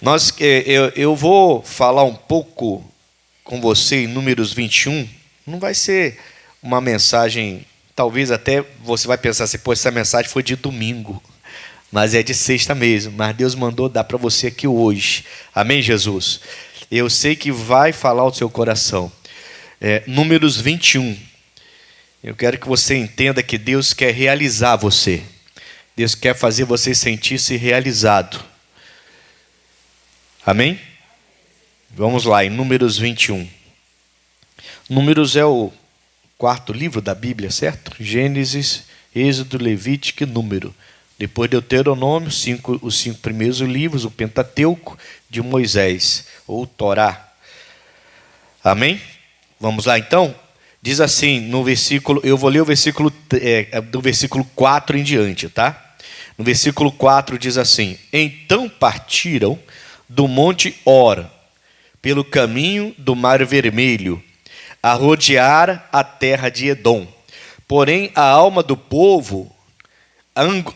Eu vou falar um pouco com você em Números 21. Não vai ser uma mensagem, talvez até você vai pensar assim, pô, essa mensagem foi de domingo, mas é de sexta mesmo. Mas Deus mandou dar para você aqui hoje. Amém, Jesus? Eu sei que vai falar ao seu coração. Números 21. Eu quero que você entenda que Deus quer realizar você. Deus quer fazer você sentir-se realizado. Amém? Vamos lá, em Números 21. Números é o quarto livro da Bíblia, certo? Gênesis, Êxodo, Levítico e Número. Depois Deuteronômio, os cinco primeiros livros, o Pentateuco de Moisés, ou Torá. Amém? Vamos lá então? Diz assim no versículo, eu vou ler o versículo do versículo 4 em diante, tá? No versículo 4 diz assim: Então partiram do monte Hor, pelo caminho do Mar Vermelho, a rodear a terra de Edom. Porém, a alma do povo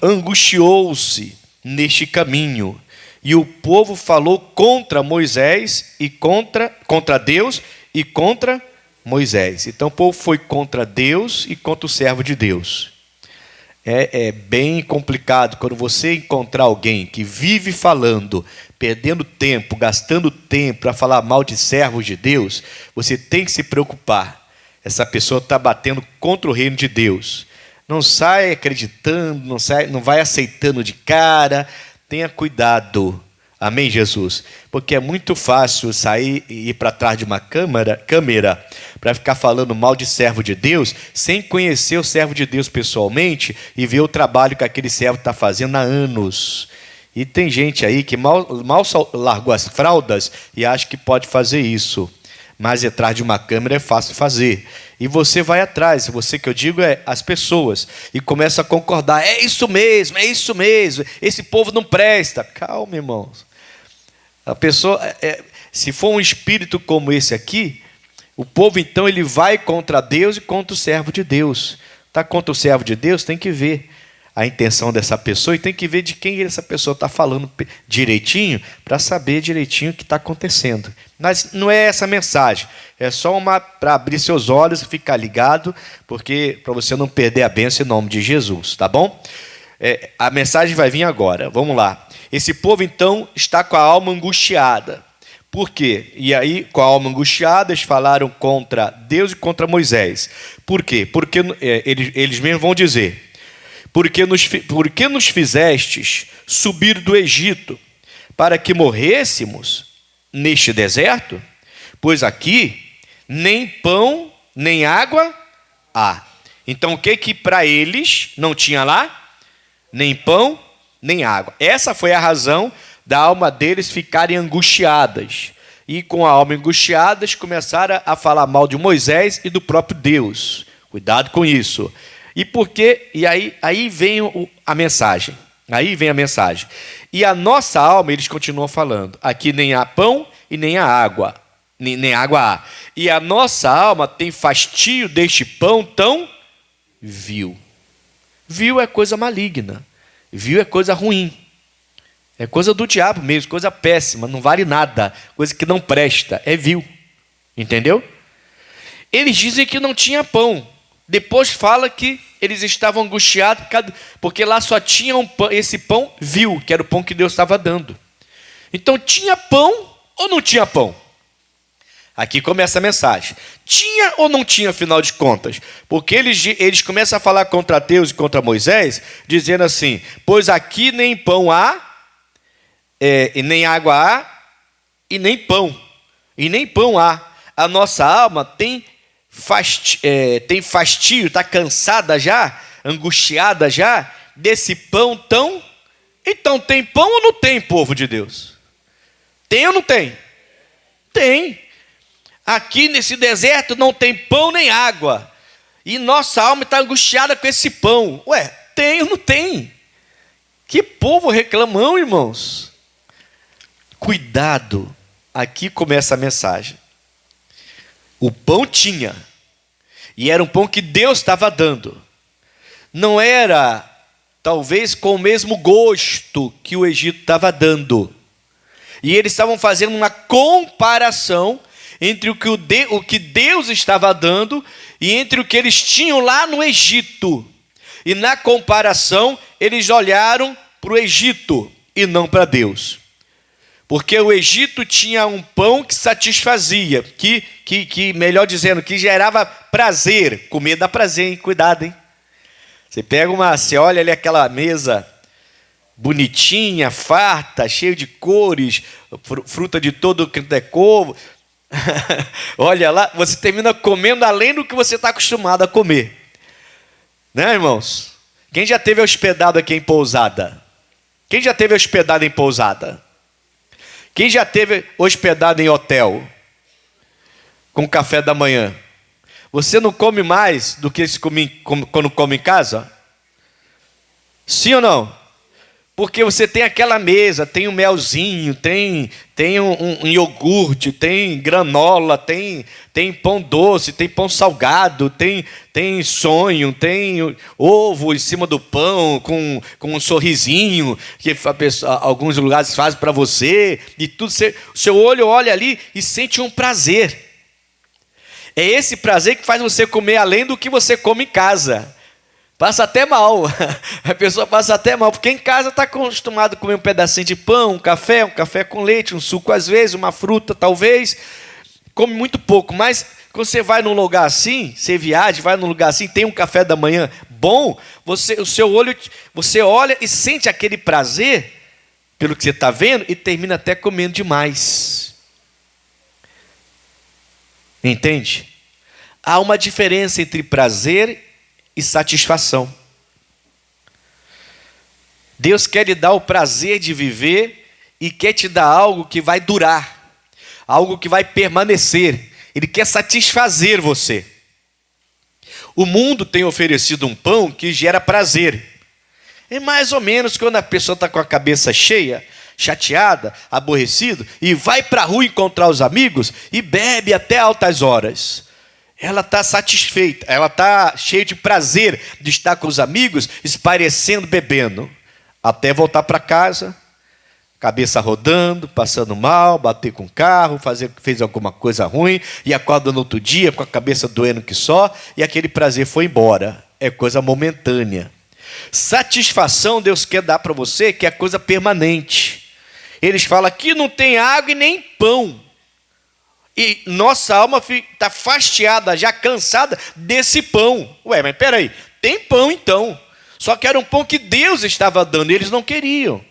angustiou-se neste caminho, e o povo falou contra Moisés e contra Deus e contra Moisés. Então o povo foi contra Deus e contra o servo de Deus. É bem complicado quando você encontrar alguém que vive falando, perdendo tempo, gastando tempo para falar mal de servos de Deus. Você tem que se preocupar. Essa pessoa está batendo contra o reino de Deus. Não sai acreditando, não vai aceitando de cara. Tenha cuidado. Amém, Jesus? Porque é muito fácil sair e ir para trás de uma câmera para ficar falando mal de servo de Deus, sem conhecer o servo de Deus pessoalmente e ver o trabalho que aquele servo está fazendo há anos. E tem gente aí que mal largou as fraldas e acha que pode fazer isso. Mas atrás de uma câmera é fácil fazer. E você vai atrás, você que eu digo é as pessoas, e começa a concordar, é isso mesmo, esse povo não presta. Calma, irmãos. A pessoa, se for um espírito como esse aqui, o povo então ele vai contra Deus e contra o servo de Deus. Está contra o servo de Deus, tem que ver a intenção dessa pessoa e tem que ver de quem essa pessoa está falando direitinho, para saber direitinho o que está acontecendo. Mas não é essa mensagem, é só uma para abrir seus olhos e ficar ligado, porque para você não perder a bênção em nome de Jesus, tá bom? A mensagem vai vir agora, vamos lá. Esse povo então está com a alma angustiada. Por quê? E aí, com a alma angustiada, eles falaram contra Deus e contra Moisés. Por quê? Porque eles mesmos vão dizer: Por que nos fizestes subir do Egito, para que morrêssemos neste deserto? Pois aqui nem pão, nem água há. Então o que para eles não tinha lá? Nem pão, nem água. Essa foi a razão da alma deles ficarem angustiadas. E com a alma angustiadas começaram a falar mal de Moisés e do próprio Deus. Cuidado com isso. E aí vem a mensagem. Aí vem a mensagem. E a nossa alma, eles continuam falando, aqui nem há pão e nem há água. Nem água há. E a nossa alma tem fastio deste pão tão vil. Vil é coisa maligna. Vil é coisa ruim. É coisa do diabo mesmo, coisa péssima, não vale nada. Coisa que não presta, é vil. Entendeu? Eles dizem que não tinha pão. Depois fala que eles estavam angustiados, porque lá só tinha esse pão vil, que era o pão que Deus estava dando. Então tinha pão ou não tinha pão? Aqui começa a mensagem. Tinha ou não tinha, afinal de contas? Porque eles começam a falar contra Deus e contra Moisés, dizendo assim: pois aqui nem pão há, e nem água há, e nem pão há. A nossa alma tem fastio, está cansada já, angustiada já, desse pão tão... Então tem pão ou não tem, povo de Deus? Tem ou não tem? Tem. Aqui nesse deserto não tem pão nem água. E nossa alma está angustiada com esse pão. Ué, tem ou não tem? Que povo reclamão, irmãos. Cuidado. Aqui começa a mensagem. O pão tinha. E era um pão que Deus estava dando. Não era, talvez, com o mesmo gosto que o Egito estava dando. E eles estavam fazendo uma comparação entre o que Deus estava dando e entre o que eles tinham lá no Egito. E na comparação, eles olharam para o Egito e não para Deus. Porque o Egito tinha um pão que satisfazia, melhor dizendo, que gerava prazer. Comer dá prazer, hein? Cuidado, hein? Você olha ali aquela mesa bonitinha, farta, cheio de cores, fruta de todo quanto é cor. Olha lá, você termina comendo além do que você está acostumado a comer. Né, irmãos? Quem já teve hospedado aqui em pousada? Quem já teve hospedado em pousada? Quem já teve hospedado em hotel? Com café da manhã? Você não come mais do que quando come em casa? Sim ou não? Porque você tem aquela mesa, tem um melzinho, tem um iogurte, tem granola, tem pão doce, tem pão salgado, tem sonho, tem ovo em cima do pão com um sorrisinho que alguns lugares fazem para você, e tudo. O seu olho olha ali e sente um prazer. É esse prazer que faz você comer além do que você come em casa. Passa até mal, a pessoa passa até mal, porque em casa está acostumado a comer um pedacinho de pão, um café com leite, um suco às vezes, uma fruta talvez, come muito pouco, mas quando você vai num lugar assim, você viaja, vai num lugar assim, tem um café da manhã bom, o seu olho, você olha e sente aquele prazer, pelo que você está vendo, e termina até comendo demais. Entende? Há uma diferença entre prazer e satisfação. Deus quer lhe dar o prazer de viver e quer te dar algo que vai durar, algo que vai permanecer. Ele quer satisfazer você. O mundo tem oferecido um pão que gera prazer. É mais ou menos quando a pessoa está com a cabeça cheia, chateada, aborrecida, e vai para a rua encontrar os amigos e bebe até altas horas. Ela está satisfeita, ela está cheia de prazer de estar com os amigos, esparecendo, bebendo. Até voltar para casa, cabeça rodando, passando mal, bater com o carro, fez alguma coisa ruim, e acorda no outro dia com a cabeça doendo que só, e aquele prazer foi embora. É coisa momentânea. Satisfação Deus quer dar para você, que é coisa permanente. Eles falam que não tem água e nem pão. E nossa alma está fastiada, já cansada desse pão. Ué, mas peraí, tem pão então. Só que era um pão que Deus estava dando e eles não queriam.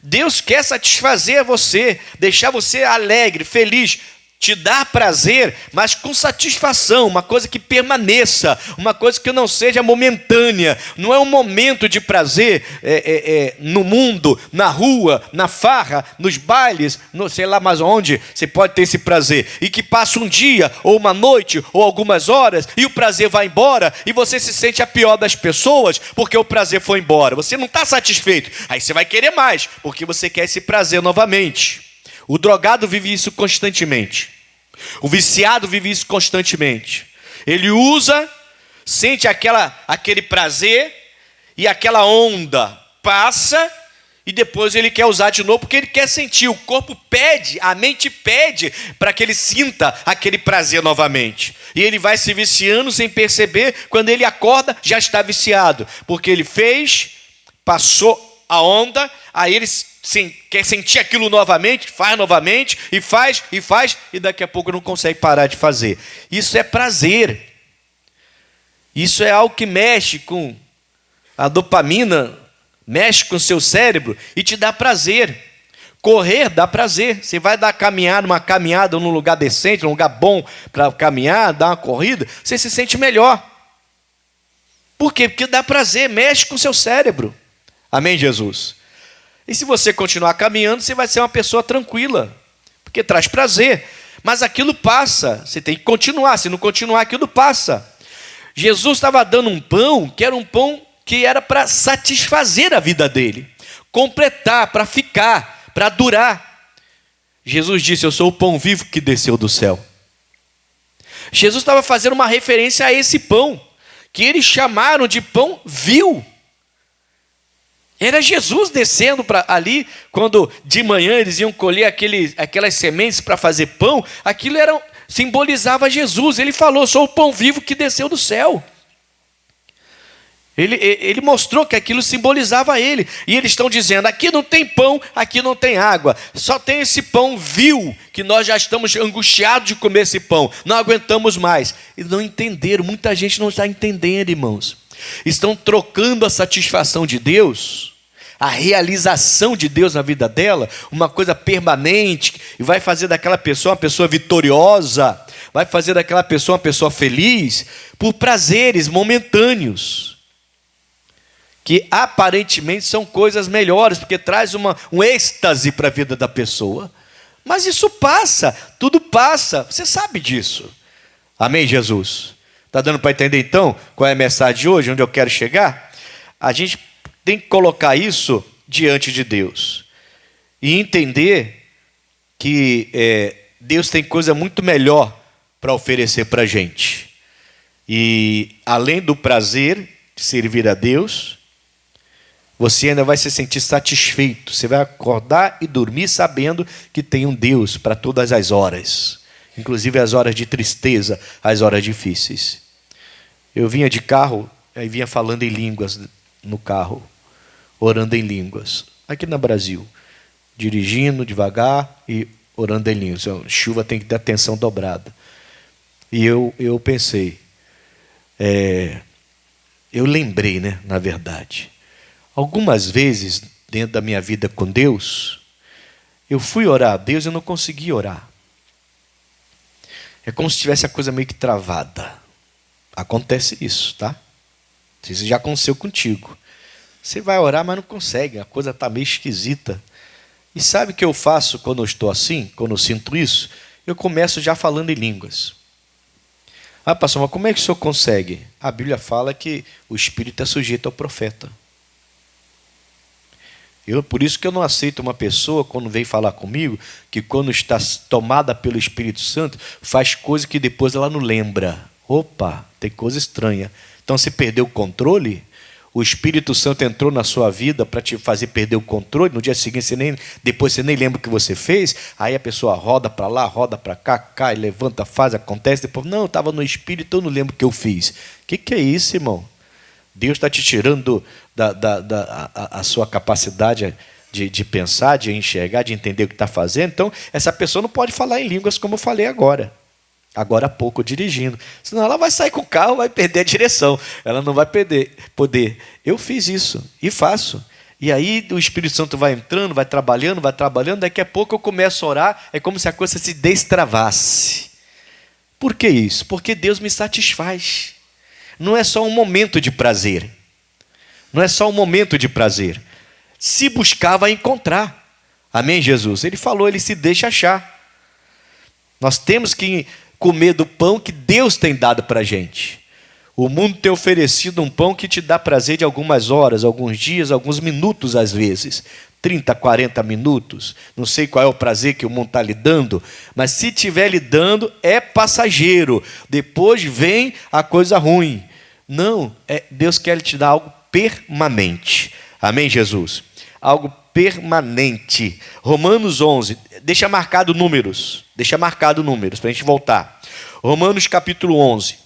Deus quer satisfazer você, deixar você alegre, feliz, te dar prazer, mas com satisfação, uma coisa que permaneça, uma coisa que não seja momentânea. Não é um momento de prazer no mundo, na rua, na farra, nos bailes, sei lá mais onde você pode ter esse prazer, e que passa um dia, ou uma noite, ou algumas horas, e o prazer vai embora, e você se sente a pior das pessoas, porque o prazer foi embora. Você não está satisfeito, aí você vai querer mais, porque você quer esse prazer novamente. O drogado vive isso constantemente. O viciado vive isso constantemente. Ele usa, sente aquele prazer, e aquela onda passa, e depois ele quer usar de novo, porque ele quer sentir. O corpo pede, a mente pede para que ele sinta aquele prazer novamente. E ele vai se viciando sem perceber. Quando ele acorda, já está viciado, porque ele fez, passou a onda, aí ele quer sentir aquilo novamente, faz novamente, e faz, e daqui a pouco não consegue parar de fazer. Isso é prazer. Isso é algo que mexe com a dopamina, mexe com o seu cérebro e te dá prazer. Correr dá prazer. Você vai dar uma caminhada num lugar decente, num lugar bom para caminhar, dar uma corrida, você se sente melhor. Por quê? Porque dá prazer, mexe com o seu cérebro. Amém, Jesus? E se você continuar caminhando, você vai ser uma pessoa tranquila, porque traz prazer. Mas aquilo passa, você tem que continuar. Se não continuar, aquilo passa. Jesus estava dando um pão, que era um pão que era para satisfazer a vida dele, completar, para ficar, para durar. Jesus disse: eu sou o pão vivo que desceu do céu. Jesus estava fazendo uma referência a esse pão, que eles chamaram de pão vil. Era Jesus descendo para ali, quando de manhã eles iam colher aquelas sementes para fazer pão, aquilo simbolizava Jesus. Ele falou: sou o pão vivo que desceu do céu. Ele mostrou que aquilo simbolizava ele. E eles estão dizendo: aqui não tem pão, aqui não tem água, só tem esse pão vil, que nós já estamos angustiados de comer esse pão, não aguentamos mais. Eles não entenderam, muita gente não está entendendo, irmãos. Estão trocando a satisfação de Deus, a realização de Deus na vida dela, uma coisa permanente, e vai fazer daquela pessoa uma pessoa vitoriosa, vai fazer daquela pessoa uma pessoa feliz, por prazeres momentâneos, que aparentemente são coisas melhores, porque traz um êxtase para a vida da pessoa. Mas isso passa, tudo passa, você sabe disso. Amém, Jesus? Está dando para entender então qual é a mensagem de hoje, onde eu quero chegar? A gente tem que colocar isso diante de Deus e entender que Deus tem coisa muito melhor para oferecer para a gente. E além do prazer de servir a Deus, você ainda vai se sentir satisfeito. Você vai acordar e dormir sabendo que tem um Deus para todas as horas, inclusive as horas de tristeza, as horas difíceis. Eu vinha de carro, aí vinha falando em línguas no carro, orando em línguas, aqui no Brasil, dirigindo devagar e orando em línguas. Chuva tem que ter atenção dobrada. E eu pensei, eu lembrei, na verdade, algumas vezes dentro da minha vida com Deus, eu fui orar a Deus e eu não consegui orar. É como se tivesse a coisa meio que travada. Acontece isso, tá? Isso já aconteceu contigo. Você vai orar, mas não consegue, a coisa está meio esquisita. E sabe o que eu faço quando eu estou assim, quando eu sinto isso? Eu começo já falando em línguas. Ah, pastor, mas como é que o senhor consegue? A Bíblia fala que o Espírito é sujeito ao profeta. Por isso que eu não aceito uma pessoa, quando vem falar comigo, que quando está tomada pelo Espírito Santo, faz coisa que depois ela não lembra. Opa, tem coisa estranha. Então você perdeu o controle? O Espírito Santo entrou na sua vida para te fazer perder o controle, no dia seguinte depois você nem lembra o que você fez, aí a pessoa roda para lá, roda para cá, cai, levanta, faz, acontece, depois, não, eu estava no Espírito, eu não lembro o que eu fiz. O que é isso, irmão? Deus está te tirando a sua capacidade de pensar, de enxergar, de entender o que está fazendo. Então, essa pessoa não pode falar em línguas como eu falei agora há pouco, dirigindo. Senão ela vai sair com o carro, vai perder a direção. Ela não vai poder. Eu fiz isso e faço. E aí o Espírito Santo vai entrando, vai trabalhando. Daqui a pouco eu começo a orar, é como se a coisa se destravasse. Por que isso? Porque Deus me satisfaz. Não é só um momento de prazer. Não é só um momento de prazer. Se buscar, vai encontrar. Amém, Jesus? Ele falou, ele se deixa achar. Nós temos que comer do pão que Deus tem dado para a gente. O mundo tem oferecido um pão que te dá prazer de algumas horas, alguns dias, alguns minutos às vezes. 30, 40 minutos. Não sei qual é o prazer que o mundo está lhe dando, mas se estiver lhe dando, é passageiro. Depois vem a coisa ruim. Não, Deus quer te dar algo permanente. Amém, Jesus? Algo permanente. Romanos 11, deixa marcado números para a gente voltar. Romanos capítulo 11.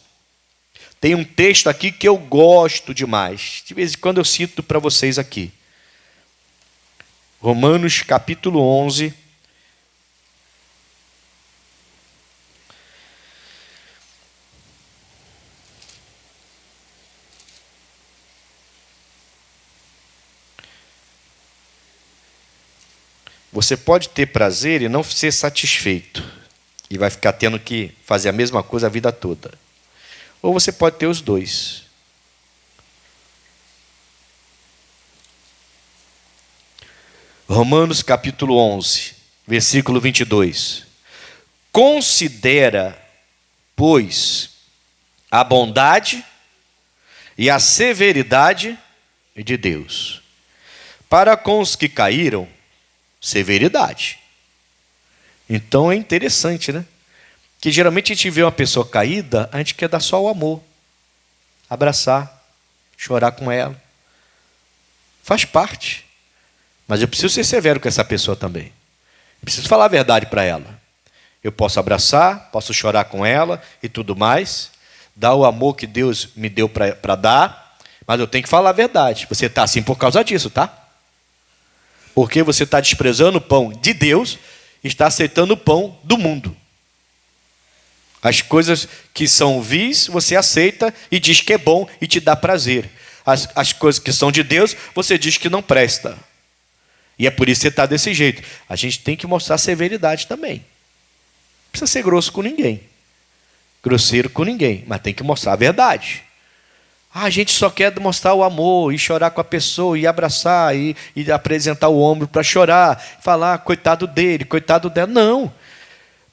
Tem um texto aqui que eu gosto demais. De vez em quando eu cito para vocês aqui. Romanos capítulo 11. Você pode ter prazer e não ser satisfeito. E vai ficar tendo que fazer a mesma coisa a vida toda. Ou você pode ter os dois. Romanos capítulo 11, versículo 22. Considera, pois, a bondade e a severidade de Deus. Para com os que caíram, severidade. Então é interessante, que geralmente a gente vê uma pessoa caída, a gente quer dar só o amor, abraçar, chorar com ela. Faz parte. Mas eu preciso ser severo com essa pessoa também. Eu preciso falar a verdade para ela. Eu posso abraçar, posso chorar com ela e tudo mais, dar o amor que Deus me deu para dar, mas eu tenho que falar a verdade. Você está assim por causa disso, tá? Porque você está desprezando o pão de Deus e está aceitando o pão do mundo. As coisas que são vis, você aceita e diz que é bom e te dá prazer. As coisas que são de Deus, você diz que não presta. E é por isso que você está desse jeito. A gente tem que mostrar severidade também. Não precisa ser grosso com ninguém. Grosseiro com ninguém. Mas tem que mostrar a verdade. A gente só quer mostrar o amor e chorar com a pessoa e abraçar e apresentar o ombro para chorar. Falar, coitado dele, coitado dela. Não.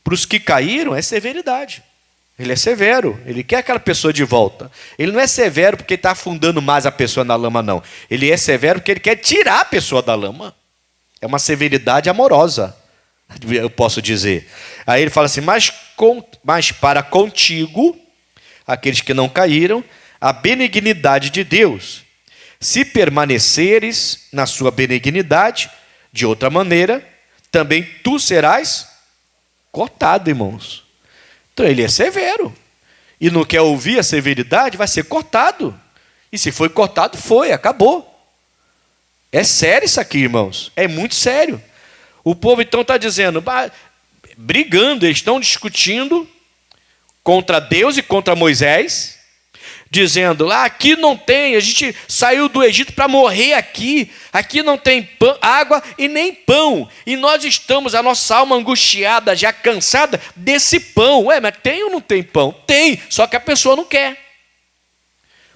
Para os que caíram, é severidade. Ele é severo. Ele quer aquela pessoa de volta. Ele não é severo porque está afundando mais a pessoa na lama, não. Ele é severo porque ele quer tirar a pessoa da lama. É uma severidade amorosa, eu posso dizer. Aí ele fala assim, mas para contigo, aqueles que não caíram, a benignidade de Deus. Se permaneceres na sua benignidade, de outra maneira, também tu serás cortado, irmãos. Então ele é severo. E não quer ouvir a severidade, vai ser cortado. E se foi cortado, foi, acabou. É sério isso aqui, irmãos. É muito sério. O povo então está dizendo, brigando, eles estão discutindo contra Deus e contra Moisés, dizendo, aqui não tem, a gente saiu do Egito para morrer aqui não tem água e nem pão, e nós estamos, a nossa alma angustiada, já cansada desse pão. Mas tem ou não tem pão? Tem, só que a pessoa não quer.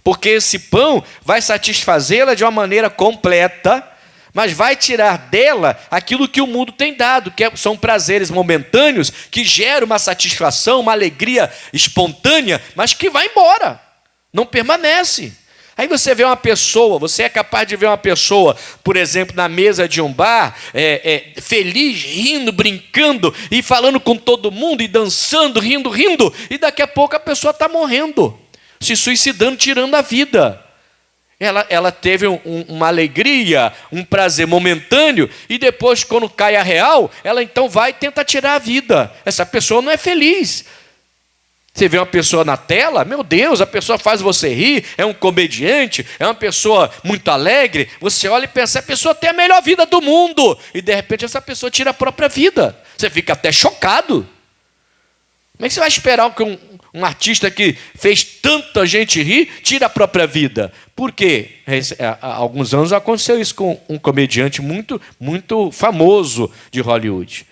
Porque esse pão vai satisfazê-la de uma maneira completa, mas vai tirar dela aquilo que o mundo tem dado, que são prazeres momentâneos, que geram uma satisfação, uma alegria espontânea, mas que vai embora, não permanece. Aí você vê uma pessoa, você é capaz de ver uma pessoa, por exemplo, na mesa de um bar, feliz, rindo, brincando, e falando com todo mundo, e dançando, rindo, e daqui a pouco a pessoa está morrendo, se suicidando, tirando a vida. Ela teve uma alegria, um prazer momentâneo, e depois, quando cai a real, ela então vai e tenta tirar a vida. Essa pessoa não é feliz. Você vê uma pessoa na tela, meu Deus, a pessoa faz você rir, é um comediante, é uma pessoa muito alegre, você olha e pensa, a pessoa tem a melhor vida do mundo, e de repente essa pessoa tira a própria vida. Você fica até chocado. Como é que você vai esperar que um artista que fez tanta gente rir tire a própria vida? Por quê? Há alguns anos aconteceu isso com um comediante muito, muito famoso de Hollywood.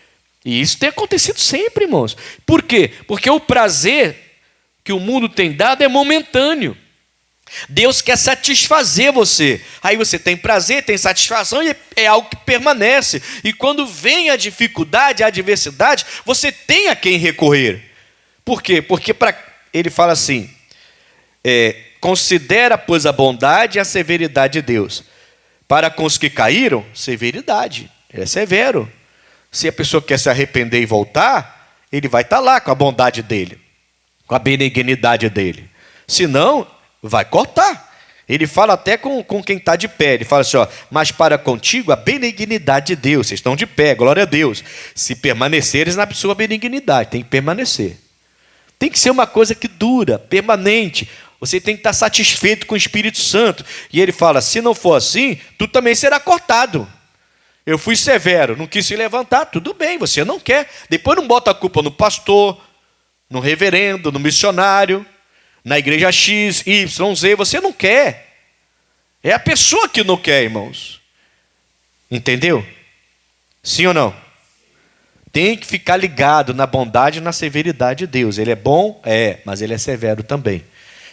E isso tem acontecido sempre, irmãos. Por quê? Porque o prazer que o mundo tem dado é momentâneo. Deus quer satisfazer você. Aí você tem prazer, tem satisfação e é algo que permanece. E quando vem a dificuldade, a adversidade, você tem a quem recorrer. Por quê? Porque ele fala assim, considera, pois, a bondade e a severidade de Deus. Para com os que caíram, severidade. Ele é severo. Se a pessoa quer se arrepender e voltar, ele vai estar lá com a bondade dele, com a benignidade dele. Se não, vai cortar. Ele fala até com quem está de pé. Ele fala assim, mas para contigo a benignidade de Deus. Vocês estão de pé, glória a Deus. Se permaneceres na sua benignidade, tem que permanecer. Tem que ser uma coisa que dura, permanente. Você tem que estar satisfeito com o Espírito Santo. E ele fala, se não for assim, tu também será cortado. Eu fui severo, não quis se levantar, tudo bem, você não quer. Depois não bota a culpa no pastor, no reverendo, no missionário, na igreja X, Y, Z, você não quer. É a pessoa que não quer, irmãos. Entendeu? Sim ou não? Tem que ficar ligado na bondade e na severidade de Deus. Ele é bom? É, mas ele é severo também.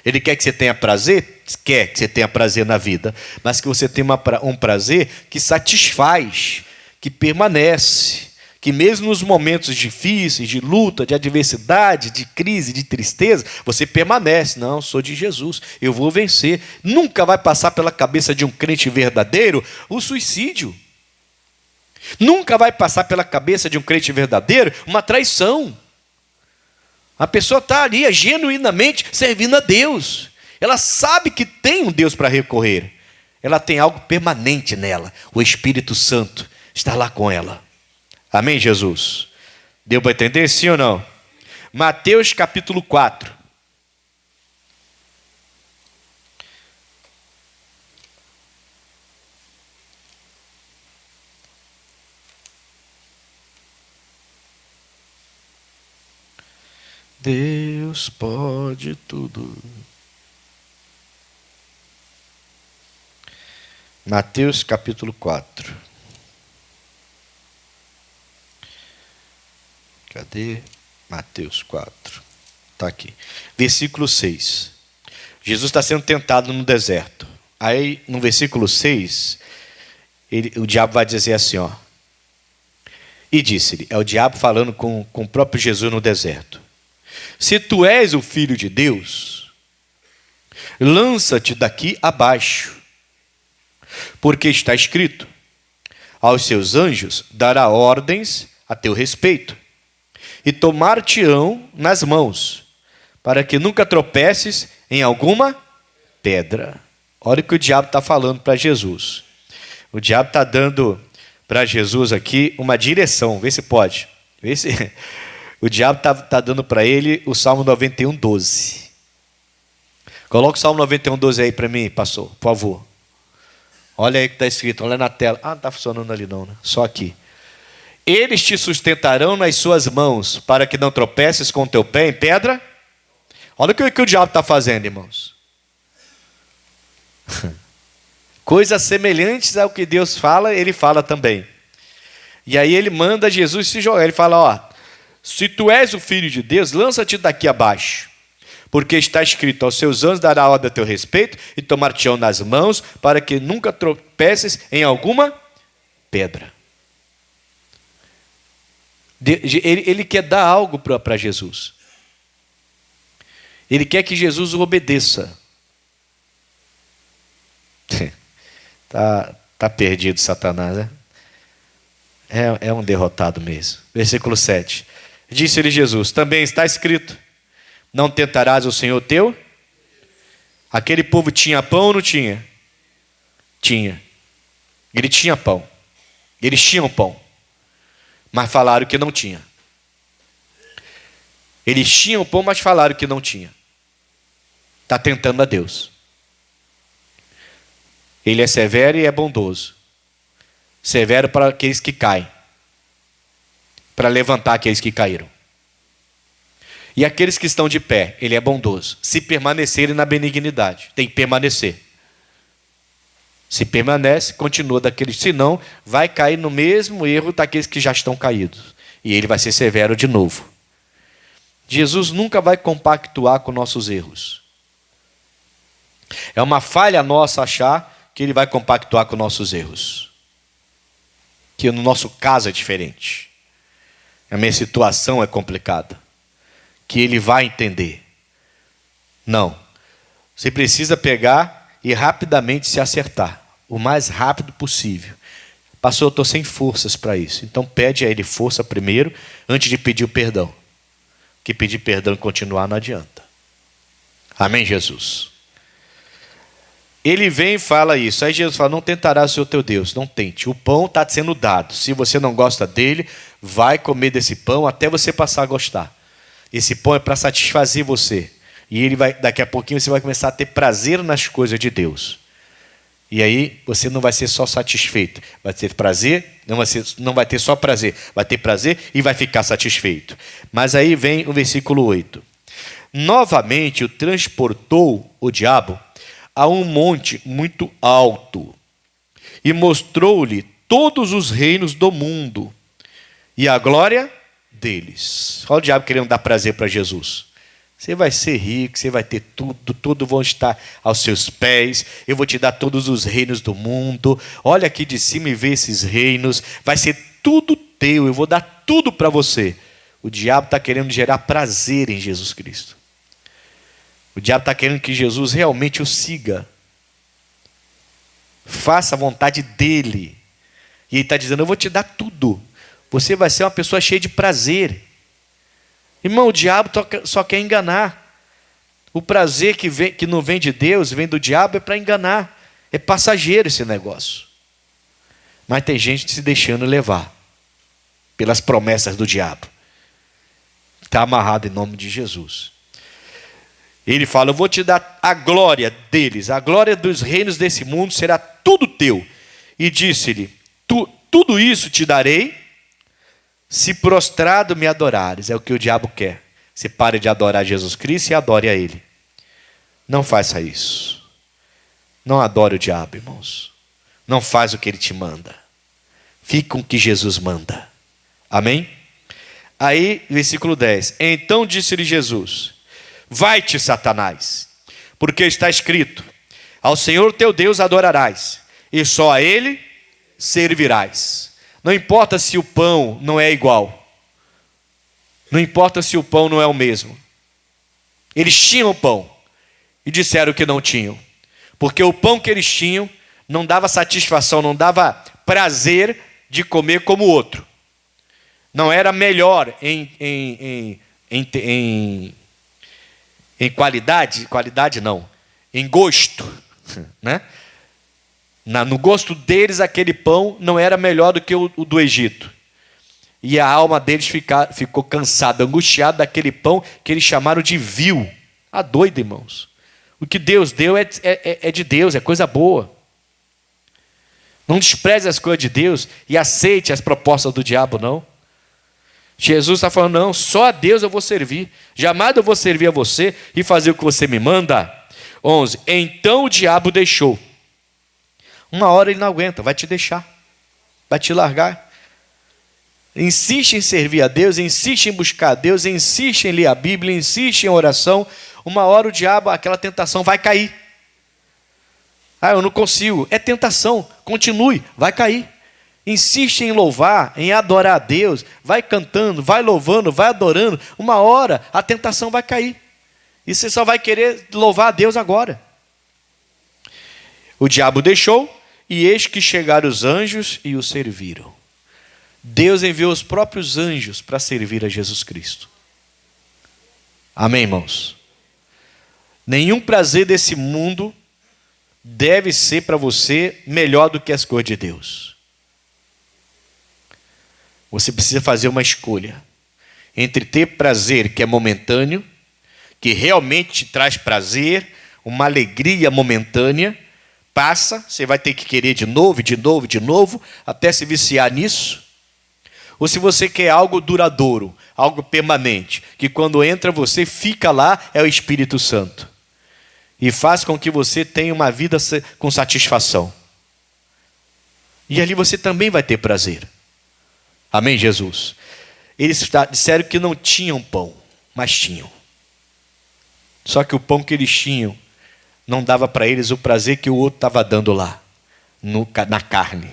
Ele quer que você tenha prazer? Quer que você tenha prazer na vida, mas que você tenha um prazer que satisfaz, que permanece, que mesmo nos momentos difíceis, de luta, de adversidade, de crise, de tristeza, você permanece. Não, sou de Jesus, eu vou vencer. Nunca vai passar pela cabeça de um crente verdadeiro o suicídio. Nunca vai passar pela cabeça de um crente verdadeiro uma traição. A pessoa está ali genuinamente servindo a Deus. Ela sabe que tem um Deus para recorrer. ela tem algo permanente nela. O Espírito Santo está lá com ela. Amém, Jesus? Deu para entender, sim ou não? Mateus capítulo 4. Deus pode tudo. Mateus capítulo 4. Cadê? Mateus 4. Está aqui. Versículo 6. Jesus está sendo tentado no deserto. Aí, no versículo 6, o diabo vai dizer assim, ó. E disse-lhe, é o diabo falando com o próprio Jesus no deserto. Se tu és o Filho de Deus, lança-te daqui abaixo, porque está escrito, aos seus anjos dará ordens a teu respeito, e tomar-te-ão nas mãos, para que nunca tropeces em alguma pedra. Olha o que o diabo está falando para Jesus. O diabo está dando para Jesus aqui uma direção, vê se pode, vê se... O diabo está dando para ele o Salmo 91, 12. Coloca o Salmo 91, 12 aí para mim, pastor, por favor. Olha aí que está escrito, olha na tela. Ah, não está funcionando ali não, né? Só aqui. Eles te sustentarão nas suas mãos, para que não tropeces com o teu pé em pedra. Olha o que o diabo está fazendo, irmãos. Coisas semelhantes ao que Deus fala, ele fala também. E aí ele manda Jesus se jogar. Ele fala, ó. Se tu és o Filho de Deus, lança-te daqui abaixo, porque está escrito, aos seus anjos dará ordem a teu respeito, e tomar-te-ão nas mãos, para que nunca tropeces em alguma pedra. Ele quer dar algo para Jesus. Ele quer que Jesus o obedeça. Tá perdido Satanás, né? É um derrotado mesmo. Versículo 7. Disse-lhe Jesus, também está escrito, não tentarás o Senhor teu? Aquele povo tinha pão ou não tinha? Tinha. Ele tinha pão. Eles tinham pão. Mas falaram que não tinha. Eles tinham pão, mas falaram que não tinha. Está tentando a Deus. Ele é severo e é bondoso. Severo para aqueles que caem, para levantar aqueles que caíram. E aqueles que estão de pé, ele é bondoso. Se permanecerem na benignidade, tem que permanecer. Se permanece, continua daqueles. Senão, vai cair no mesmo erro daqueles que já estão caídos. E ele vai ser severo de novo. Jesus nunca vai compactuar com nossos erros. É uma falha nossa achar que ele vai compactuar com nossos erros. Que no nosso caso é diferente. A minha situação é complicada. Que ele vai entender. Não. Você precisa pegar e rapidamente se acertar. O mais rápido possível. Pastor, eu estou sem forças para isso. Então pede a ele força primeiro, antes de pedir o perdão. Que pedir perdão e continuar não adianta. Amém, Jesus? Ele vem e fala isso. Aí Jesus fala, não tentarás o Senhor teu Deus. Não tente. O pão está sendo dado. Se você não gosta dele, vai comer desse pão até você passar a gostar. Esse pão é para satisfazer você. E ele vai, daqui a pouquinho você vai começar a ter prazer nas coisas de Deus. E aí você não vai ser só satisfeito. Vai ter prazer, não vai ter só prazer. Vai ter prazer e vai ficar satisfeito. Mas aí vem o versículo 8. Novamente o transportou o diabo a um monte muito alto e mostrou-lhe todos os reinos do mundo e a glória deles. Olha o diabo querendo dar prazer para Jesus. Você vai ser rico, você vai ter tudo, tudo vão estar aos seus pés, eu vou te dar todos os reinos do mundo, olha aqui de cima e vê esses reinos, vai ser tudo teu, eu vou dar tudo para você. O diabo está querendo gerar prazer em Jesus Cristo. O diabo está querendo que Jesus realmente o siga. Faça a vontade dele. E ele está dizendo, eu vou te dar tudo. Você vai ser uma pessoa cheia de prazer. Irmão, o diabo só quer enganar. O prazer que não vem de Deus, vem do diabo, é para enganar. É passageiro esse negócio. Mas tem gente se deixando levar pelas promessas do diabo. Está amarrado em nome de Jesus. Ele fala: eu vou te dar a glória deles, a glória dos reinos desse mundo será tudo teu. E disse-lhe: tudo isso te darei, se prostrado me adorares. É o que o diabo quer. Você pare de adorar Jesus Cristo e adore a Ele. Não faça isso. Não adore o diabo, irmãos. Não faz o que ele te manda. Fique com o que Jesus manda. Amém? Aí, versículo 10. Então disse-lhe Jesus: vai-te, Satanás, porque está escrito: ao Senhor teu Deus adorarás, e só a Ele servirás. Não importa se o pão não é igual. Não importa se o pão não é o mesmo. Eles tinham pão e disseram que não tinham. Porque o pão que eles tinham não dava satisfação, não dava prazer de comer como o outro. Não era melhor em qualidade não, em gosto, né? No gosto deles, aquele pão não era melhor do que o do Egito. E a alma deles ficou cansada, angustiada daquele pão que eles chamaram de vil. Doido, irmãos. O que Deus deu é de Deus, é coisa boa. Não despreze as coisas de Deus e aceite as propostas do diabo, não. Jesus está falando: não, só a Deus eu vou servir. Jamais eu vou servir a você e fazer o que você me manda. 11. Então o diabo deixou. Uma hora ele não aguenta, vai te deixar. Vai te largar. Insiste em servir a Deus, insiste em buscar a Deus, insiste em ler a Bíblia, insiste em oração. Uma hora o diabo, aquela tentação vai cair. Eu não consigo. É tentação, continue, vai cair. Insiste em louvar, em adorar a Deus. Vai cantando, vai louvando, vai adorando. Uma hora a tentação vai cair. E você só vai querer louvar a Deus agora. O diabo deixou, e eis que chegaram os anjos e o serviram. Deus enviou os próprios anjos para servir a Jesus Cristo. Amém, irmãos? Nenhum prazer desse mundo deve ser para você melhor do que as coisas de Deus. Você precisa fazer uma escolha entre ter prazer que é momentâneo, que realmente te traz prazer, uma alegria momentânea, passa, você vai ter que querer de novo, de novo, de novo, até se viciar nisso. Ou se você quer algo duradouro, algo permanente, que quando entra você fica lá, é o Espírito Santo. E faz com que você tenha uma vida com satisfação. E ali você também vai ter prazer. Amém, Jesus? Eles disseram que não tinham pão, mas tinham. Só que o pão que eles tinham não dava para eles o prazer que o outro estava dando lá, na carne.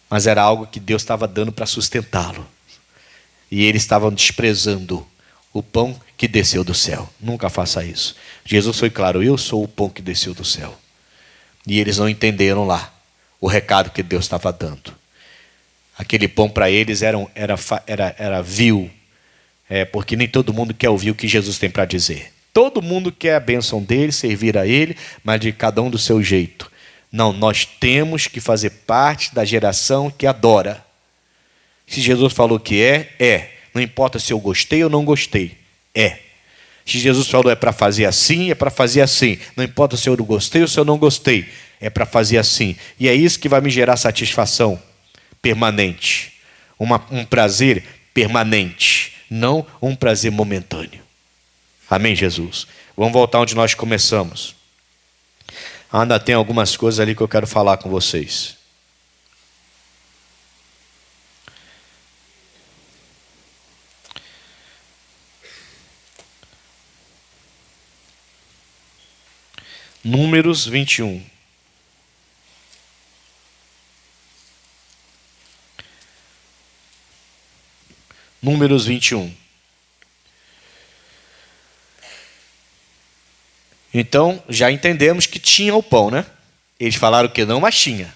Mas era algo que Deus estava dando para sustentá-lo. E eles estavam desprezando o pão que desceu do céu. Nunca faça isso. Jesus foi claro: eu sou o pão que desceu do céu. E eles não entenderam lá o recado que Deus estava dando. Aquele pão para eles era vil. Porque nem todo mundo quer ouvir o que Jesus tem para dizer. Todo mundo quer a bênção dele, servir a ele, mas de cada um do seu jeito. Não, nós temos que fazer parte da geração que adora. Se Jesus falou que é. Não importa se eu gostei ou não gostei. É. Se Jesus falou é para fazer assim, é para fazer assim. Não importa se eu não gostei ou se eu não gostei. É para fazer assim. E é isso que vai me gerar satisfação permanente. Um prazer permanente. Não um prazer momentâneo. Amém, Jesus? Vamos voltar onde nós começamos. Ainda tem algumas coisas ali que eu quero falar com vocês. Números 21. Números 21. Então, já entendemos que tinha o pão, né? Eles falaram que não, mas tinha.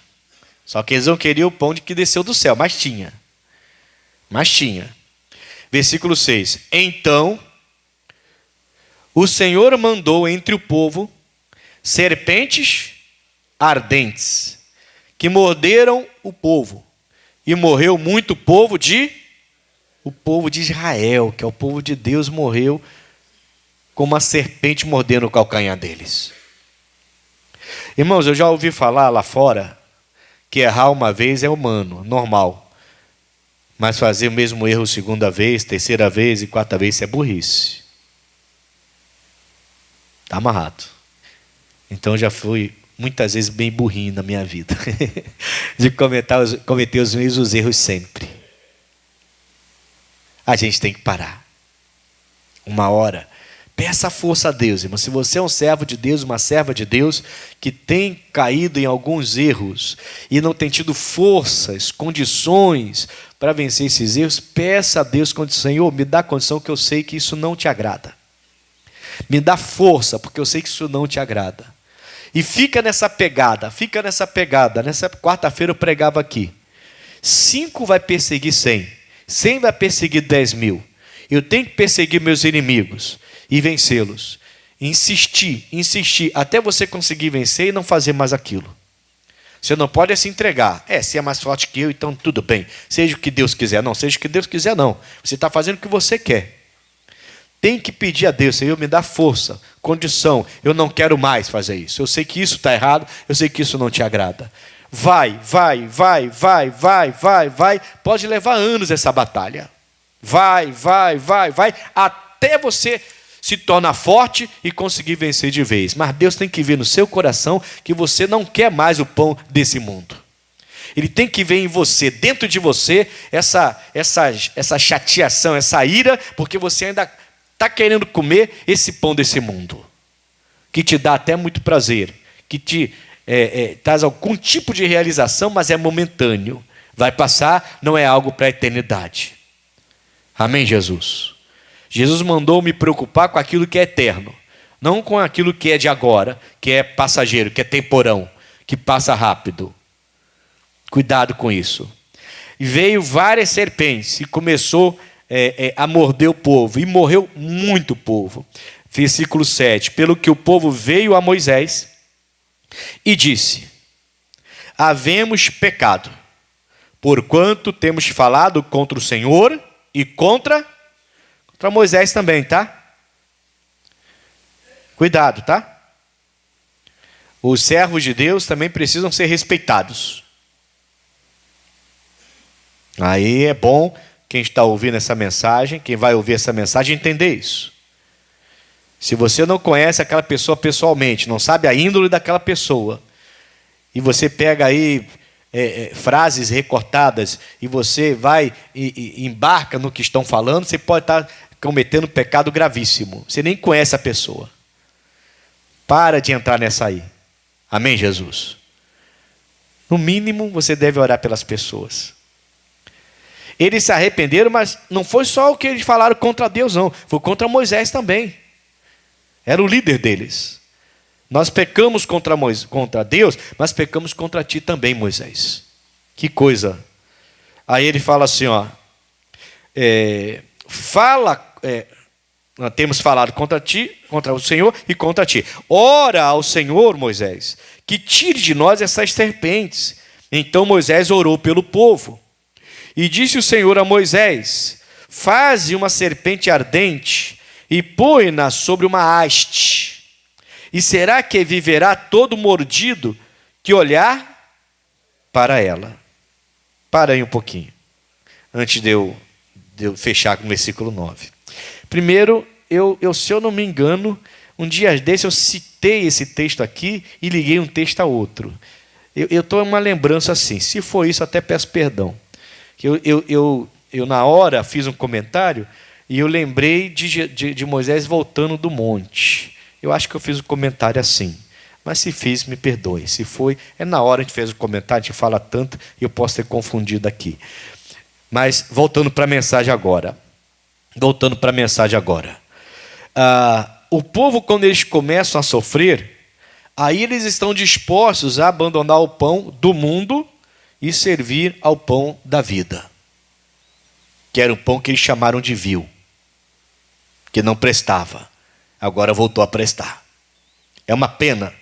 Só que eles não queriam o pão de que desceu do céu, mas tinha. Mas tinha. Versículo 6. Então, o Senhor mandou entre o povo serpentes ardentes, que morderam o povo, e morreu muito povo o povo de Israel, que é o povo de Deus, morreu como uma serpente mordendo o calcanhar deles. Irmãos, eu já ouvi falar lá fora que errar uma vez é humano, normal. Mas fazer o mesmo erro segunda vez, terceira vez e quarta vez, isso é burrice. Está amarrado. Então já fui muitas vezes bem burrinho na minha vida. De cometer os mesmos erros sempre. A gente tem que parar. Uma hora. Peça força a Deus, irmão. Se você é um servo de Deus, uma serva de Deus, que tem caído em alguns erros e não tem tido forças, condições para vencer esses erros, peça a Deus condição. Senhor, me dá condição, que eu sei que isso não te agrada. Me dá força, porque eu sei que isso não te agrada. E fica nessa pegada. Nessa quarta-feira eu pregava aqui. 5 vai perseguir 100. 100 vai perseguir 10.000. Eu tenho que perseguir meus inimigos e vencê-los. Insistir, até você conseguir vencer e não fazer mais aquilo. Você não pode se entregar. Se é mais forte que eu, então tudo bem. Seja o que Deus quiser. Não, seja o que Deus quiser, não. Você está fazendo o que você quer. Tem que pedir a Deus, Senhor, me dá força, condição. Eu não quero mais fazer isso. Eu sei que isso está errado, eu sei que isso não te agrada. Vai. Pode levar anos essa batalha. Vai, até você se tornar forte e conseguir vencer de vez. Mas Deus tem que ver no seu coração que você não quer mais o pão desse mundo. Ele tem que ver em você, dentro de você, essa chateação, essa ira, porque você ainda está querendo comer esse pão desse mundo, que te dá até muito prazer, que te traz algum tipo de realização, mas é momentâneo. Vai passar, não é algo para a eternidade. Amém, Jesus? Jesus mandou me preocupar com aquilo que é eterno, não com aquilo que é de agora, que é passageiro, que é temporão, que passa rápido. Cuidado com isso. E veio várias serpentes e começou a morder o povo, e morreu muito povo. Versículo 7. Pelo que o povo veio a Moisés e disse: havemos pecado, porquanto temos falado contra o Senhor e contra Moisés também, tá? Cuidado, tá? Os servos de Deus também precisam ser respeitados. Aí é bom quem está ouvindo essa mensagem, quem vai ouvir essa mensagem, entender isso. Se você não conhece aquela pessoa pessoalmente, não sabe a índole daquela pessoa, e você pega aí frases recortadas, e você vai e embarca no que estão falando, você pode estar cometendo um pecado gravíssimo. Você nem conhece a pessoa. Para de entrar nessa aí. Amém, Jesus? No mínimo, você deve orar pelas pessoas. Eles se arrependeram, mas não foi só o que eles falaram contra Deus, não. Foi contra Moisés também. Era o líder deles. Nós pecamos contra Deus, mas pecamos contra ti também, Moisés. Que coisa. Aí ele fala assim, nós temos falado contra ti, contra o Senhor e contra ti. Ora ao Senhor, Moisés, que tire de nós essas serpentes. Então Moisés orou pelo povo. E disse o Senhor a Moisés: faze uma serpente ardente e põe-na sobre uma haste. E será que viverá todo mordido que olhar para ela? Para aí um pouquinho, antes de eu fechar com o versículo 9. Primeiro, se eu não me engano, um dia desse eu citei esse texto aqui e liguei um texto a outro. Eu estou em uma lembrança assim. Se for isso, até peço perdão. Eu na hora fiz um comentário e eu lembrei de Moisés voltando do monte. Eu acho que eu fiz um comentário assim. Mas se fiz, me perdoe. Se foi, na hora a gente fez o comentário, a gente fala tanto e eu posso ter confundido aqui. Mas voltando para a mensagem agora. O povo, quando eles começam a sofrer, aí eles estão dispostos a abandonar o pão do mundo e servir ao pão da vida, que era um pão que eles chamaram de vil, que não prestava, agora voltou a prestar. É uma pena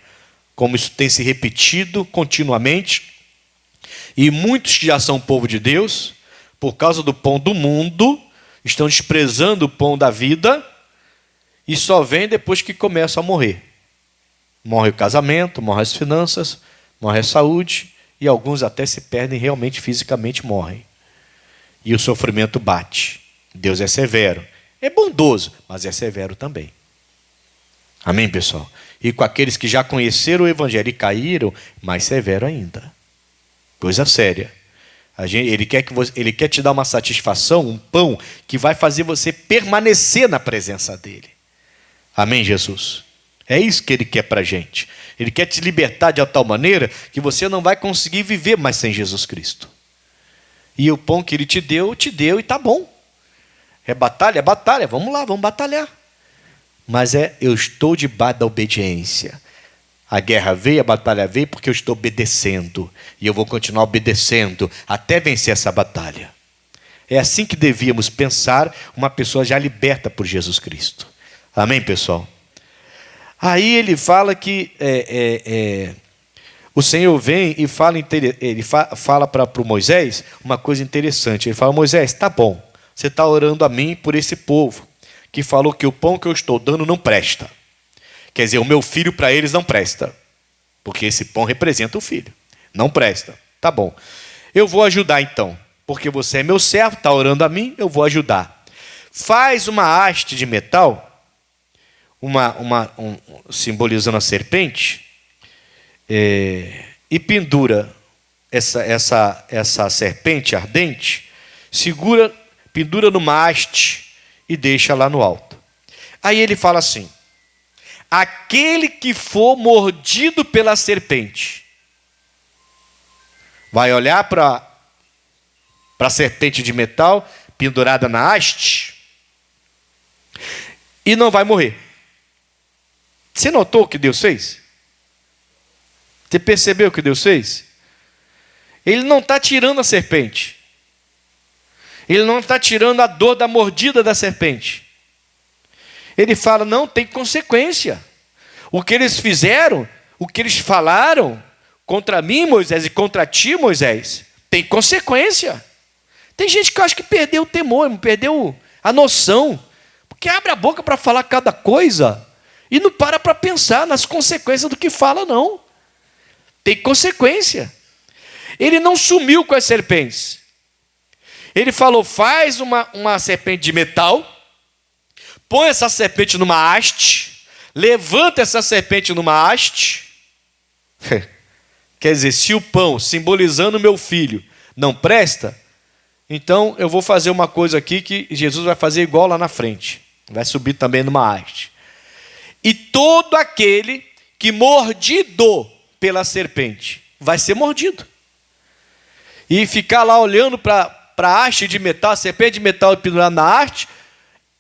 como isso tem se repetido continuamente. E muitos que já são povo de Deus, por causa do pão do mundo, estão desprezando o pão da vida e só vêm depois que começam a morrer. Morre o casamento, morre as finanças, morre a saúde e alguns até se perdem realmente fisicamente, morrem. E o sofrimento bate. Deus é severo. É bondoso, mas é severo também. Amém, pessoal? E com aqueles que já conheceram o Evangelho e caíram, mais severo ainda. Coisa séria. Ele quer te dar uma satisfação, um pão, que vai fazer você permanecer na presença dele. Amém, Jesus? É isso que ele quer para a gente. Ele quer te libertar de tal maneira que você não vai conseguir viver mais sem Jesus Cristo. E o pão que ele te deu e tá bom. É batalha, vamos lá, vamos batalhar. Mas eu estou debaixo da obediência. A guerra veio, a batalha veio porque eu estou obedecendo. E eu vou continuar obedecendo até vencer essa batalha. É assim que devíamos pensar uma pessoa já liberta por Jesus Cristo. Amém, pessoal? Aí ele fala que o Senhor vem e fala para o Moisés uma coisa interessante. Ele fala: Moisés, tá bom, você está orando a mim por esse povo que falou que o pão que eu estou dando não presta. Quer dizer, o meu filho para eles não presta, porque esse pão representa o filho. Não presta. Tá bom. Eu vou ajudar então, porque você é meu servo, está orando a mim, eu vou ajudar. Faz uma haste de metal, simbolizando a serpente, e pendura essa serpente ardente, pendura numa haste e deixa lá no alto. Aí ele fala assim: aquele que for mordido pela serpente vai olhar para a serpente de metal pendurada na haste e não vai morrer. Você notou o que Deus fez? Você percebeu o que Deus fez? Ele não está tirando a serpente. Ele não está tirando a dor da mordida da serpente. Ele fala: não, tem consequência. O que eles fizeram, o que eles falaram contra mim, Moisés, e contra ti, Moisés, tem consequência. Tem gente que eu acho que perdeu o temor, perdeu a noção, porque abre a boca para falar cada coisa e não para pensar nas consequências do que fala, não. Tem consequência. Ele não sumiu com as serpentes. Ele falou: faz uma serpente de metal, põe essa serpente numa haste, levanta essa serpente numa haste. Quer dizer, se o pão, simbolizando o meu filho, não presta, então eu vou fazer uma coisa aqui que Jesus vai fazer igual lá na frente. Vai subir também numa haste. E todo aquele que mordido pela serpente vai ser mordido. E ficar lá olhando para a haste de metal, a serpente de metal pendurada na haste,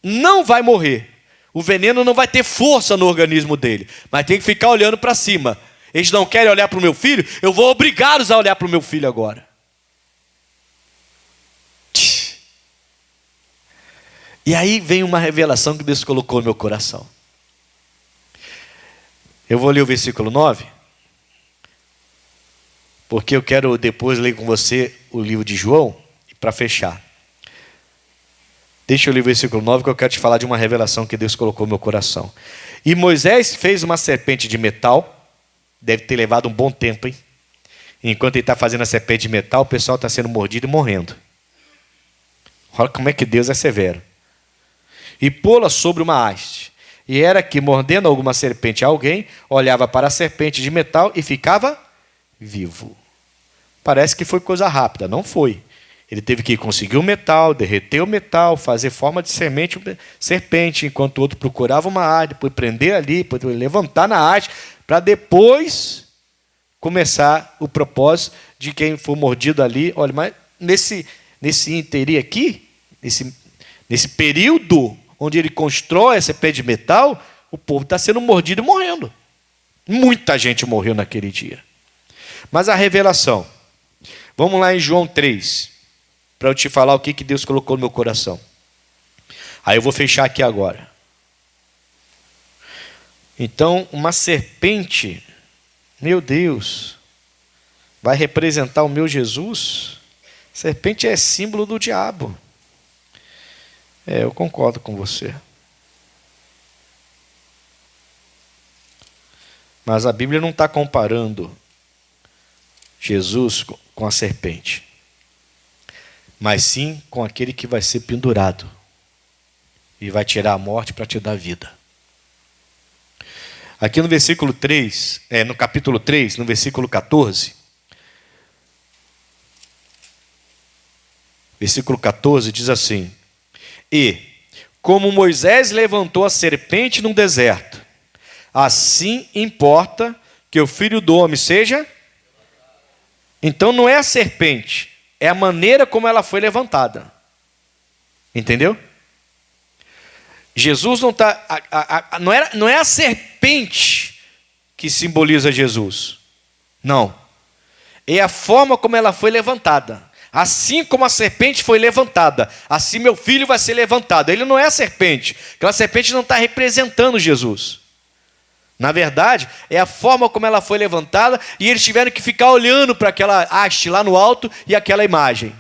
não vai morrer. O veneno não vai ter força no organismo dele, mas tem que ficar olhando para cima. Eles não querem olhar para o meu filho, eu vou obrigá-los a olhar para o meu filho agora. E aí vem uma revelação que Deus colocou no meu coração. Eu vou ler o versículo 9, porque eu quero depois ler com você o livro de João, para fechar. Deixa eu ler o versículo 9, que eu quero te falar de uma revelação que Deus colocou no meu coração. E Moisés fez uma serpente de metal, deve ter levado um bom tempo, hein? Enquanto ele está fazendo a serpente de metal, o pessoal está sendo mordido e morrendo. Olha como é que Deus é severo. E pô-la sobre uma haste. E era que, mordendo alguma serpente a alguém, olhava para a serpente de metal e ficava vivo. Parece que foi coisa rápida, não foi. Ele teve que conseguir o metal, derreter o metal, fazer forma de serpente, enquanto o outro procurava uma haste, depois prender ali, depois levantar na haste, para depois começar o propósito de quem for mordido ali. Olha, mas nesse inteirinho aqui, nesse período onde ele constrói esse pé de metal, o povo está sendo mordido e morrendo. Muita gente morreu naquele dia. Mas a revelação, vamos lá em João 3, para eu te falar o que Deus colocou no meu coração. Aí eu vou fechar aqui agora. Então, uma serpente Meu Deus, vai representar o meu Jesus? Serpente é símbolo do diabo. Eu concordo com você. Mas a Bíblia não está comparando Jesus com a serpente, mas sim com aquele que vai ser pendurado e vai tirar a morte para te dar vida. Aqui no versículo 3, no capítulo 3, no versículo 14, versículo 14 diz assim: E, como Moisés levantou a serpente no deserto, assim importa que o Filho do Homem seja. Então não é a serpente, é a maneira como ela foi levantada. Entendeu? Jesus não está. Não é a serpente que simboliza Jesus. Não. É a forma como ela foi levantada. Assim como a serpente foi levantada, assim meu filho vai ser levantado. Ele não é a serpente. Aquela serpente não está representando Jesus. Na verdade, é a forma como ela foi levantada, e eles tiveram que ficar olhando para aquela haste lá no alto e aquela imagem,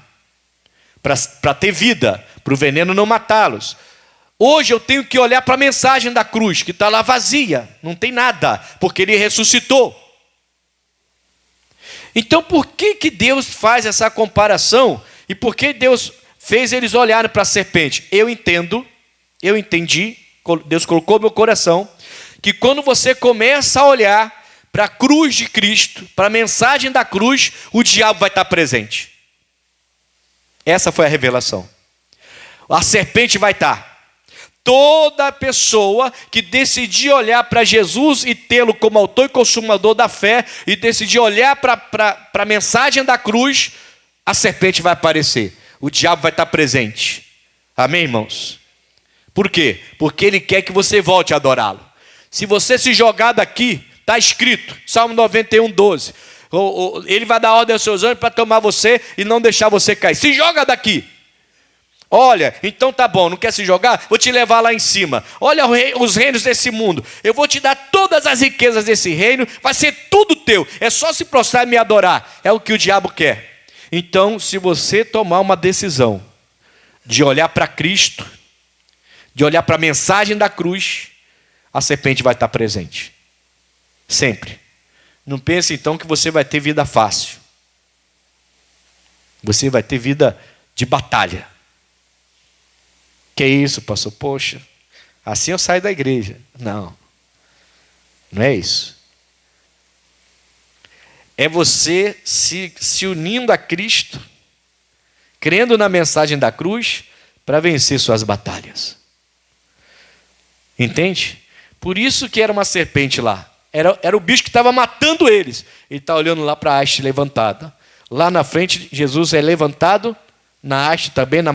para ter vida, para o veneno não matá-los. Hoje eu tenho que olhar para a mensagem da cruz, que está lá vazia, não tem nada, porque ele ressuscitou. Então por que Deus faz essa comparação? E por que Deus fez eles olharem para a serpente? Eu entendi, Deus colocou no meu coração, que quando você começa a olhar para a cruz de Cristo, para a mensagem da cruz, o diabo vai estar presente. Essa foi a revelação. A serpente vai estar. Toda pessoa que decidir olhar para Jesus e tê-lo como autor e consumador da fé, e decidir olhar para a mensagem da cruz, a serpente vai aparecer. O diabo vai estar presente. Amém, irmãos? Por quê? Porque ele quer que você volte a adorá-lo. Se você se jogar daqui, está escrito, Salmo 91, 12. Ele vai dar ordem aos seus anjos para tomar você e não deixar você cair. Se joga daqui. Olha, então tá bom, não quer se jogar? Vou te levar lá em cima. Olha os reinos desse mundo. Eu vou te dar todas as riquezas desse reino. Vai ser tudo teu. É só se prostrar e me adorar. É o que o diabo quer. Então, se você tomar uma decisão de olhar para Cristo, de olhar para a mensagem da cruz, a serpente vai estar presente. Sempre. Não pense então que você vai ter vida fácil. Você vai ter vida de batalha. Que isso, pastor? Poxa, assim eu saio da igreja. Não. Não é isso. É você se unindo a Cristo, crendo na mensagem da cruz, para vencer suas batalhas. Entende? Por isso que era uma serpente lá. Era o bicho que estava matando eles. Ele está olhando lá para a haste levantada. Lá na frente, Jesus é levantado, na haste também, no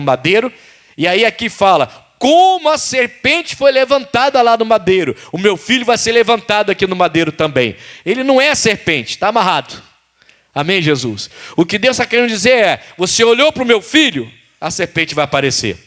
madeiro. E aí aqui fala, como a serpente foi levantada lá no madeiro, o meu filho vai ser levantado aqui no madeiro também. Ele não é a serpente, está amarrado. Amém, Jesus? O que Deus está querendo dizer é, você olhou para o meu filho, a serpente vai aparecer.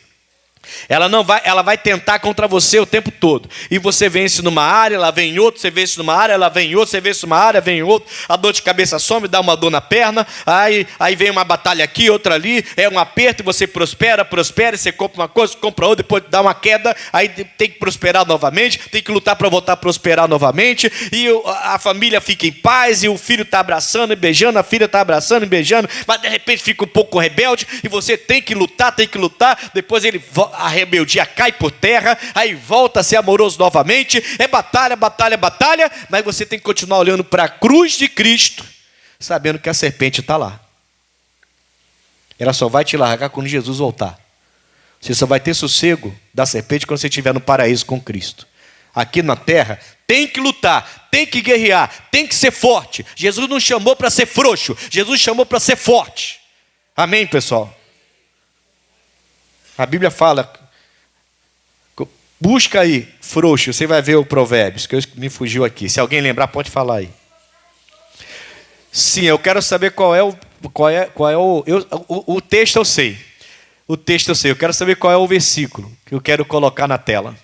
Ela vai tentar contra você o tempo todo. E você vence numa área, ela vem em outra, você vence numa área, ela vem em outra, você vence numa área, vem em outra. A dor de cabeça some, dá uma dor na perna. Aí vem uma batalha aqui, outra ali. É um aperto e você prospera, e você compra uma coisa, compra outra, depois dá uma queda. Aí tem que prosperar novamente, tem que lutar para voltar a prosperar novamente. E a família fica em paz, e o filho está abraçando e beijando, a filha está abraçando e beijando. Mas de repente fica um pouco rebelde, e você tem que lutar. Depois a rebeldia cai por terra, aí volta a ser amoroso novamente, é batalha, mas você tem que continuar olhando para a cruz de Cristo, sabendo que a serpente está lá. Ela só vai te largar quando Jesus voltar. Você só vai ter sossego da serpente quando você estiver no paraíso com Cristo. Aqui na terra, tem que lutar, tem que guerrear, tem que ser forte. Jesus não chamou para ser frouxo, Jesus chamou para ser forte. Amém, pessoal? A Bíblia fala, busca aí, frouxo, você vai ver o Provérbios, que me fugiu aqui. Se alguém lembrar, pode falar aí. Sim, eu quero saber qual é o texto eu sei. O texto eu sei, eu quero saber qual é o versículo que eu quero colocar na tela.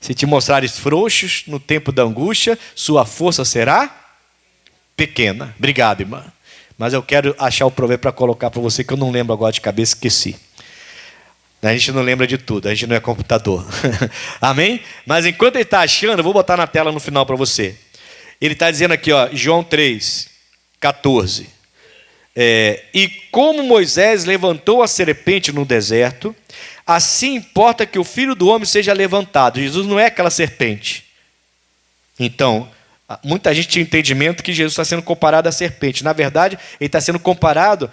Se te mostrares frouxos no tempo da angústia, sua força será pequena. Obrigado, irmã. Mas eu quero achar o provérbio para colocar para você, que eu não lembro agora de cabeça, esqueci. A gente não lembra de tudo, a gente não é computador. Amém? Mas enquanto ele está achando, eu vou botar na tela no final para você. Ele está dizendo aqui, ó, João 3, 14. E como Moisés levantou a serpente no deserto, assim importa que o Filho do Homem seja levantado. Jesus não é aquela serpente. Então, muita gente tinha entendimento que Jesus está sendo comparado à serpente. Na verdade, ele está sendo comparado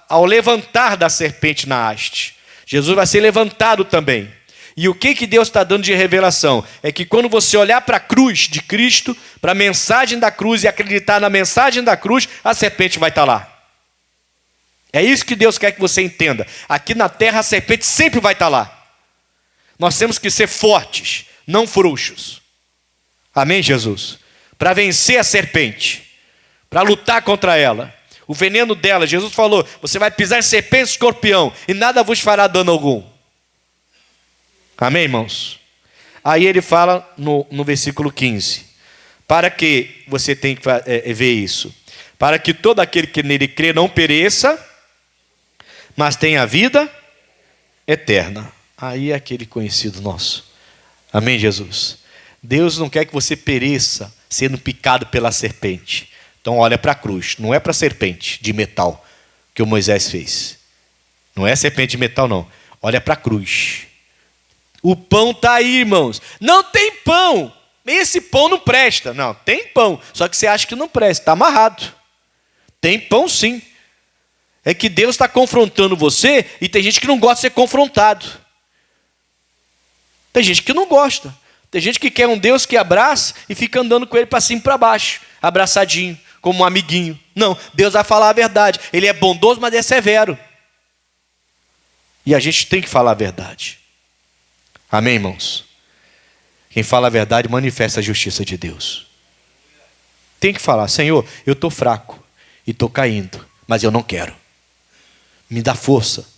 ao levantar da serpente na haste. Jesus vai ser levantado também. E o que Deus está dando de revelação? É que quando você olhar para a cruz de Cristo, para a mensagem da cruz e acreditar na mensagem da cruz, a serpente vai estar lá. É isso que Deus quer que você entenda. Aqui na terra a serpente sempre vai estar lá. Nós temos que ser fortes, não frouxos. Amém, Jesus? Para vencer a serpente, para lutar contra ela. O veneno dela, Jesus falou, você vai pisar em serpente e escorpião, e nada vos fará dano algum. Amém, irmãos? Aí ele fala no versículo 15. Para que você tem que ver isso? Para que todo aquele que nele crê não pereça, mas tenha vida eterna. Aí é aquele conhecido nosso. Amém, Jesus? Deus não quer que você pereça sendo picado pela serpente. Então olha para a cruz, não é para a serpente de metal que o Moisés fez. Não é serpente de metal, não. Olha para a cruz. O pão está aí, irmãos. Não tem pão. Esse pão não presta. Não, tem pão. Só que você acha que não presta, está amarrado. Tem pão sim. É que Deus está confrontando você e tem gente que não gosta de ser confrontado. Tem gente que não gosta. Tem gente que quer um Deus que abraça e fica andando com ele para cima e para baixo, abraçadinho, como um amiguinho. Não, Deus vai falar a verdade. Ele é bondoso, mas é severo. E a gente tem que falar a verdade. Amém, irmãos? Quem fala a verdade manifesta a justiça de Deus. Tem que falar, Senhor, eu estou fraco e estou caindo, mas eu não quero. Me dá força.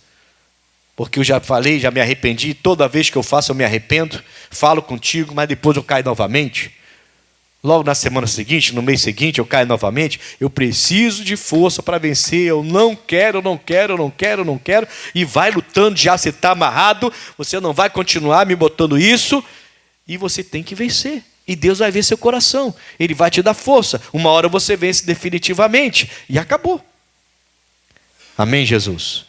Porque eu já falei, já me arrependi, toda vez que eu faço eu me arrependo, falo contigo, mas depois eu caio novamente. Logo na semana seguinte, no mês seguinte, eu caio novamente. Eu preciso de força para vencer, eu não quero, e vai lutando, já você está amarrado, você não vai continuar me botando isso, e você tem que vencer. E Deus vai ver seu coração, Ele vai te dar força. Uma hora você vence definitivamente, e acabou. Amém, Jesus?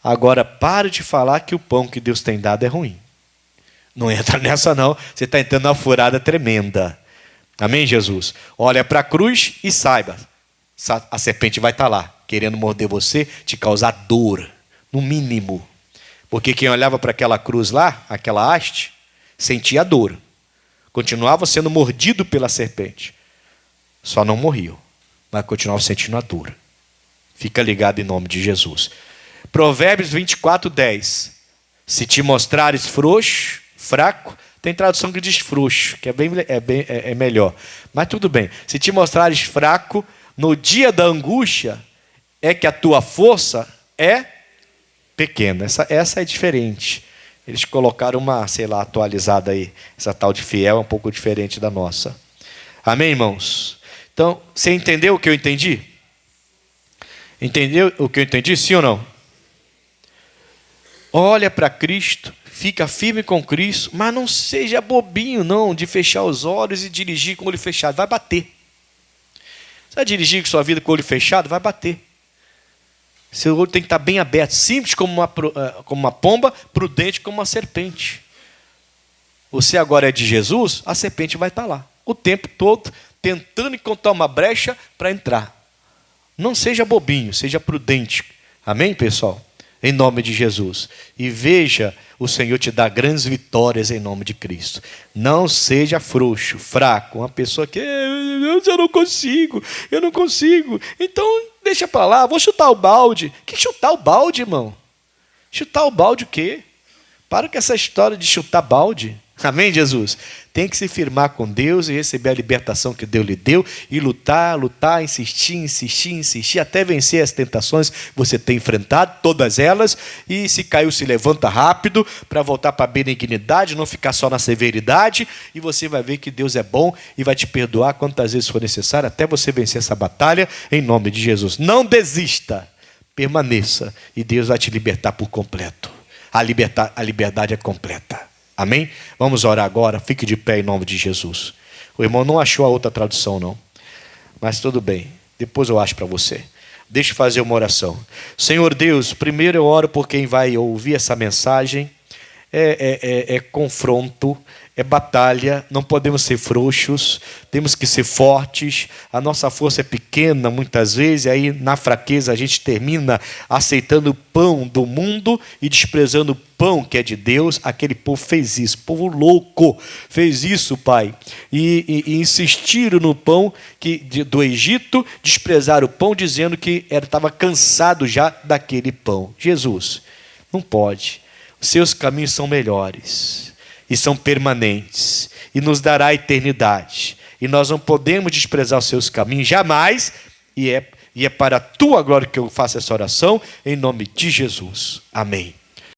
Agora, pare de falar que o pão que Deus tem dado é ruim. Não entra nessa não, você está entrando numa furada tremenda. Amém, Jesus? Olha para a cruz e saiba, a serpente vai estar lá, querendo morder você, te causar dor, no mínimo. Porque quem olhava para aquela cruz lá, aquela haste, sentia dor. Continuava sendo mordido pela serpente. Só não morriam, mas continuava sentindo a dor. Fica ligado em nome de Jesus. Provérbios 24, 10. Se te mostrares frouxo, fraco, tem tradução que diz frouxo, que é melhor. Mas tudo bem. Se te mostrares fraco, no dia da angústia, é que a tua força é pequena. Essa é diferente. Eles colocaram uma, atualizada aí. Essa tal de fiel é um pouco diferente da nossa. Amém, irmãos? Então, você entendeu o que eu entendi? Entendeu o que eu entendi, sim ou não? Olha para Cristo, fica firme com Cristo, mas não seja bobinho não, de fechar os olhos e dirigir com o olho fechado, vai bater. Você vai dirigir com sua vida com o olho fechado, vai bater. Seu olho tem que estar bem aberto, simples como uma pomba, prudente como uma serpente. Você agora é de Jesus, a serpente vai estar lá, o tempo todo, tentando encontrar uma brecha para entrar. Não seja bobinho, seja prudente. Amém, pessoal? Em nome de Jesus. E veja o Senhor te dar grandes vitórias em nome de Cristo. Não seja frouxo, fraco, uma pessoa que eu não consigo. Então deixa para lá, vou chutar o balde. Que chutar o balde, irmão? Chutar o balde o quê? Para com essa história de chutar balde. Amém, Jesus? Tem que se firmar com Deus e receber a libertação que Deus lhe deu e lutar, insistir, até vencer as tentações que você tem enfrentado, todas elas, e se caiu, se levanta rápido para voltar para a benignidade, não ficar só na severidade, e você vai ver que Deus é bom e vai te perdoar quantas vezes for necessário, até você vencer essa batalha, em nome de Jesus. Não desista, permaneça, e Deus vai te libertar por completo. A liberdade é completa. Amém? Vamos orar agora. Fique de pé em nome de Jesus. O irmão não achou a outra tradução, não. Mas tudo bem. Depois eu acho para você. Deixa eu fazer uma oração. Senhor Deus, primeiro eu oro por quem vai ouvir essa mensagem. É confronto, é batalha, não podemos ser frouxos, temos que ser fortes, a nossa força é pequena muitas vezes, e aí na fraqueza a gente termina aceitando o pão do mundo e desprezando o pão que é de Deus. Aquele povo fez isso, povo louco, fez isso, Pai, e insistiram no pão do Egito, desprezaram o pão, dizendo que estava cansado já daquele pão. Jesus, não pode. Seus caminhos são melhores e são permanentes e nos dará a eternidade. E nós não podemos desprezar os seus caminhos jamais, e é para a tua glória que eu faço essa oração, em nome de Jesus. Amém.